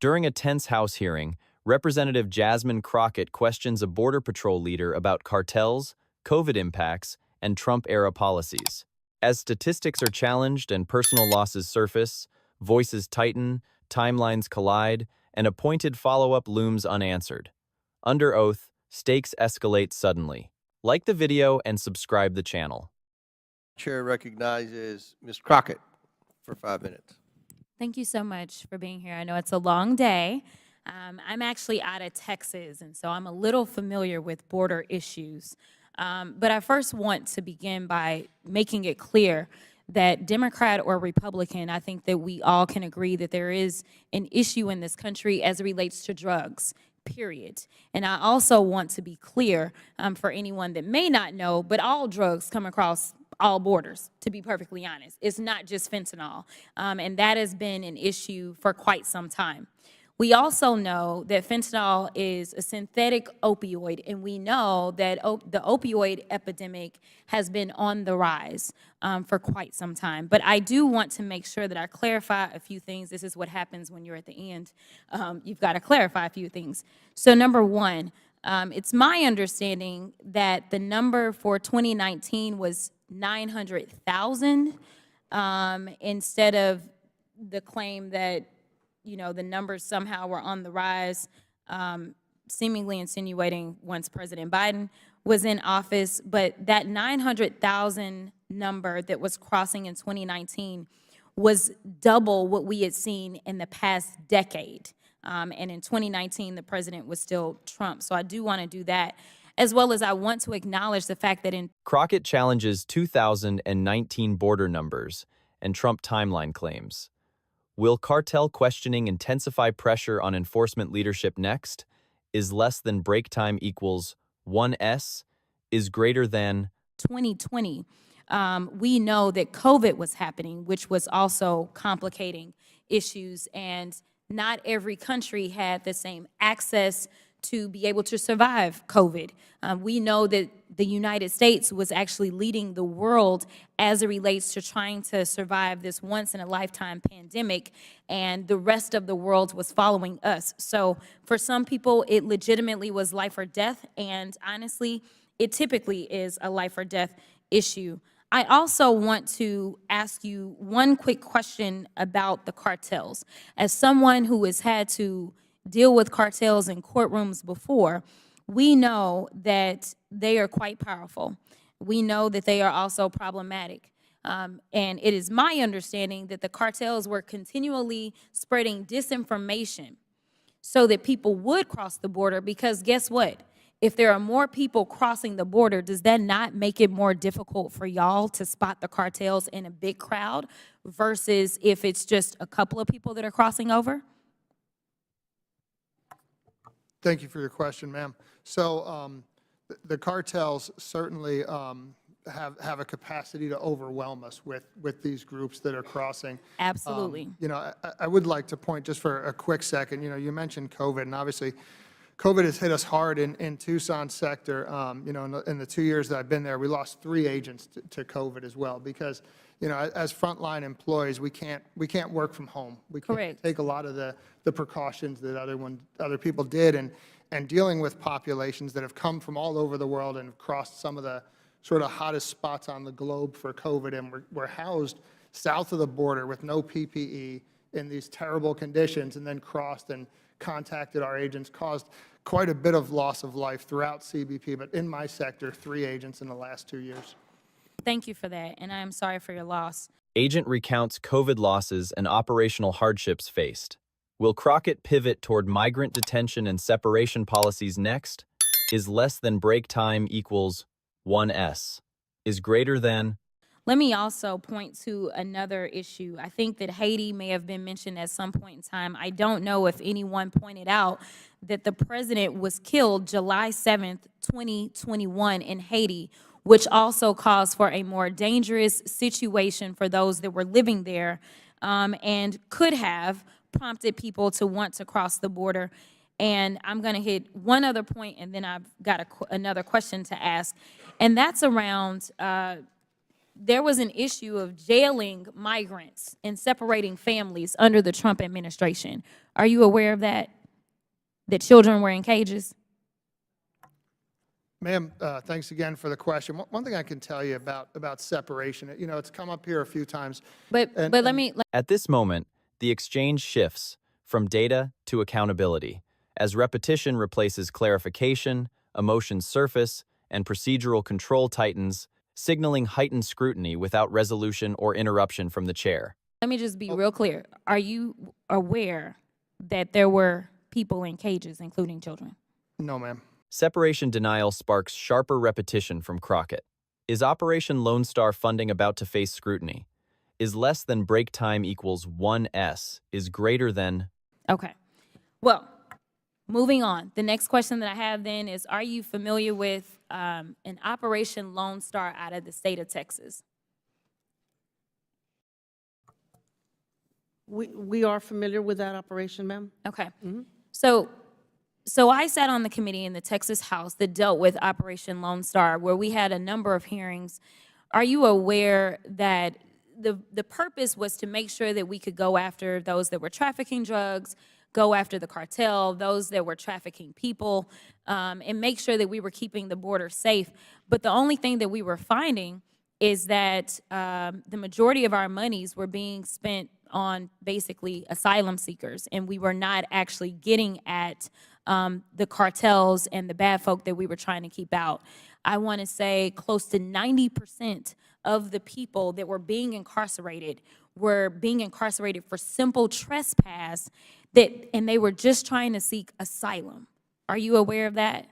During a tense House hearing, Representative Jasmine Crockett questions a Border Patrol leader about cartels, COVID impacts, and Trump-era policies. As statistics are challenged and personal losses surface, voices tighten, timelines collide, and a pointed follow-up looms unanswered. Under oath, stakes escalate suddenly. Like the video and subscribe the channel. Chair recognizes Ms. Crockett for 5 minutes. Thank you so much for being here. I know it's a long day. I'm actually out of Texas, and so I'm a little familiar with border issues. But I first want to begin by making it clear that Democrat or Republican, I think that we all can agree that there is an issue in this country as it relates to drugs, period. And I also want to be clear for anyone that may not know, but all drugs come across all borders, to be perfectly honest. It's not just fentanyl, and that has been an issue for quite some time. We also know that fentanyl is a synthetic opioid, and we know that the opioid epidemic has been on the rise for quite some time. But I do want to make sure that I clarify a few things. This is what happens when you're at the end. You've got to clarify a few things. So number one, it's my understanding that the number for 2019 was 900,000 instead of the claim that, you know, the numbers somehow were on the rise, seemingly insinuating once President Biden was in office. But that 900,000 number that was crossing in 2019 was double what we had seen in the past decade. And in 2019, the president was still Trump. So I do want to do that, as well as I want to acknowledge the fact that in Crockett challenges 2019 border numbers and Trump timeline claims. Will cartel questioning intensify pressure on enforcement leadership next? Is less than break time equals 1S? Is greater than 2020, we know that COVID was happening, which was also complicating issues, and not every country had the same access to be able to survive COVID. We know that the United States was actually leading the world as it relates to trying to survive this once-in-a-lifetime pandemic, and the rest of the world was following us. So for some people, it legitimately was life or death, and honestly, it typically is a life or death issue. I also want to ask you one quick question about the cartels. As someone who has had to deal with cartels in courtrooms before, we know that they are quite powerful. We know that they are also problematic. And it is my understanding that the cartels were continually spreading disinformation so that people would cross the border, because guess what? If there are more people crossing the border, does that not make it more difficult for y'all to spot the cartels in a big crowd versus if it's just a couple of people that are crossing over? Thank you for your question, ma'am. So the cartels certainly have a capacity to overwhelm us with these groups that are crossing. Absolutely. You know, I would like to point just for a quick second, you know, you mentioned COVID, and obviously COVID has hit us hard in Tucson sector. You know, in the 2 years that I've been there, we lost 3 agents to COVID as well, because, you know, as frontline employees, we can't work from home. We can't Correct. take a lot of the precautions that other people did, and dealing with populations that have come from all over the world and have crossed some of the sort of hottest spots on the globe for COVID, and we're housed south of the border with no PPE in these terrible conditions, and then crossed and contacted our agents, caused quite a bit of loss of life throughout CBP, but in my sector, 3 agents in the last 2 years. Thank you for that, and I am sorry for your loss. agent recounts COVID losses and operational hardships faced. Will Crockett pivot toward migrant detention and separation policies next? Is less than break time equals 1S? Is greater than? Let me also point to another issue. I think that Haiti may have been mentioned at some point in time. I don't know if anyone pointed out that the president was killed July 7th, 2021 in Haiti, which also caused for a more dangerous situation for those that were living there, and could have prompted people to want to cross the border. And I'm going to hit one other point, and then I've got another question to ask, and that's around there was an issue of jailing migrants and separating families under the Trump administration. Are you aware of that? That children were in cages? Ma'am, thanks again for the question. One thing I can tell you about separation, you know, it's come up here a few times. But let me At this moment, the exchange shifts from data to accountability, as repetition replaces clarification, emotions surface, and procedural control tightens, signaling heightened scrutiny without resolution or interruption from the chair. let me just be real clear. Are you aware that there were people in cages, including children? No, ma'am. Separation denial sparks sharper repetition from Crockett. Is Operation Lone Star funding about to face scrutiny? Is less than break time equals 1S is greater than... Okay. Well, moving on. The next question that I have then is, are you familiar with an Operation Lone Star out of the state of Texas? We are familiar with that operation, ma'am. Okay. So I sat on the committee in the Texas House that dealt with Operation Lone Star, where we had a number of hearings. Are you aware that the purpose was to make sure that we could go after those that were trafficking drugs, go after the cartel, those that were trafficking people, and make sure that we were keeping the border safe? But the only thing that we were finding is that the majority of our monies were being spent on basically asylum seekers, and we were not actually getting at the cartels and the bad folk that we were trying to keep out. I want to say close to 90% of the people that were being incarcerated for simple trespass, and they were just trying to seek asylum. Are you aware of that?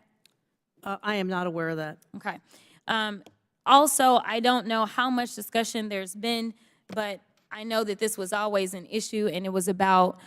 I am not aware of that. Okay. Also, I don't know how much discussion there's been, but I know that this was always an issue, and it was about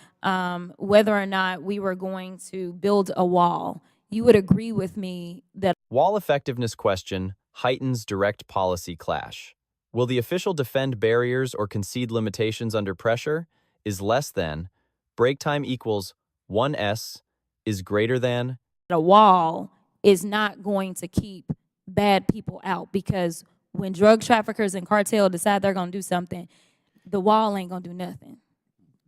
whether or not we were going to build a wall. You would agree with me that Wall effectiveness question heightens direct policy clash. Will the official defend barriers or concede limitations under pressure? Is less than, break time equals 1S, is greater than... a wall is not going to keep bad people out, because when drug traffickers and cartel decide they're going to do something, the wall ain't going to do nothing.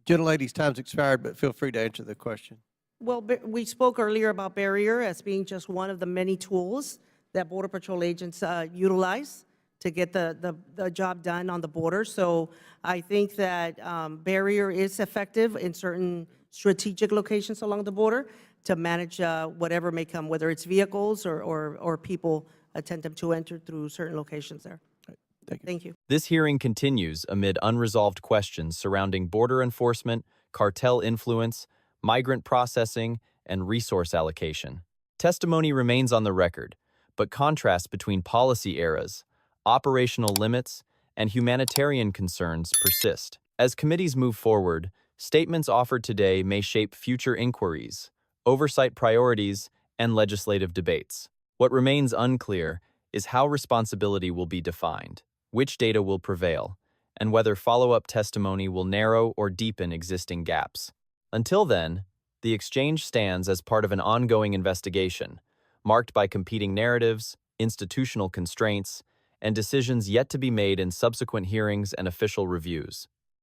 Gentlelady's time's expired, but feel free to answer the question. Well, we spoke earlier about barrier as being just one of the many tools that Border Patrol agents utilize to get the job done on the border. So I think that barrier is effective in certain strategic locations along the border to manage whatever may come, whether it's vehicles or people attempt to enter through certain locations there. Thank you. Thank you. This hearing continues amid unresolved questions surrounding border enforcement, cartel influence, migrant processing, and resource allocation. Testimony remains on the record, but contrasts between policy eras, operational limits, and humanitarian concerns persist. As committees move forward, statements offered today may shape future inquiries, oversight priorities, and legislative debates. What remains unclear is how responsibility will be defined, which data will prevail, and whether follow-up testimony will narrow or deepen existing gaps. Until then, the exchange stands as part of an ongoing investigation, marked by competing narratives, institutional constraints, and decisions yet to be made in subsequent hearings and official reviews.